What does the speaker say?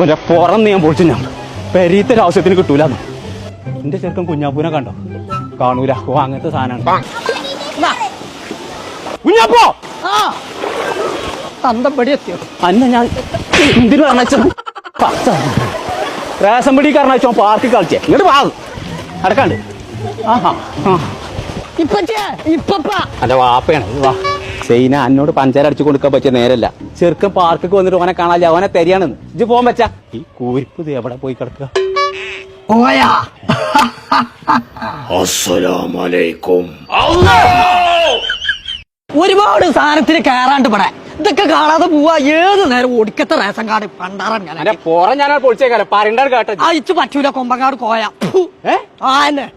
ഒരു പുറന്ന് ഞാൻ പൊളിച്ചു. ഞാൻ പെരീത്തൊരു ആവശ്യത്തിന് കിട്ടൂലെന്ന്. എന്റെ ചെറുക്കൻ കുഞ്ഞാപ്പൂനെ കണ്ടോ? കാണൂല. ഓ അങ്ങനത്തെ സാധനമാണ് കുഞ്ഞാപ്പോ. തന്തപ്പടി എത്തിയോ അന്ന ഞാൻ എന്തിനു പറഞ്ഞ റേഷൻ പിടി കാരണോ പാർട്ടി കളിച്ചേ. ഇങ്ങോട്ട് വാ അടക്കാണ്ട്. ആഹാ അല്ല വാപ്പയാണ്. വാ സൈന എന്നോട് പഞ്ചാര അടിച്ചു കൊടുക്കാൻ പറ്റിയ നേരല്ല. ചെറുക്കൻ പാർക്കൊക്കെ വന്നിട്ട് ഓനെ കാണാല്ല. ഓനെ തരികയാണെന്ന് ഇജ്ജ് പോകാൻ പറ്റാ. ഈ കൂരിപ്പ് ഇത് എവിടെ പോയി കിടക്കുക? ഒരുപാട് സാധനത്തിന് കയറാണ്ട് പടാ. ഇതൊക്കെ കാണാതെ പോവാ. ഏത് നേരം ഒടുക്കത്തെ റേഷൻ കാർഡ് പണ്ടാറൻ പോറ ഞാൻ പൊളിച്ചേക്കാലോ. പറയണ്ടാണ് കേട്ടോ. അയച്ചു പറ്റൂല. കൊമ്പങ്ങാട് കോയ. ആ എന്നെ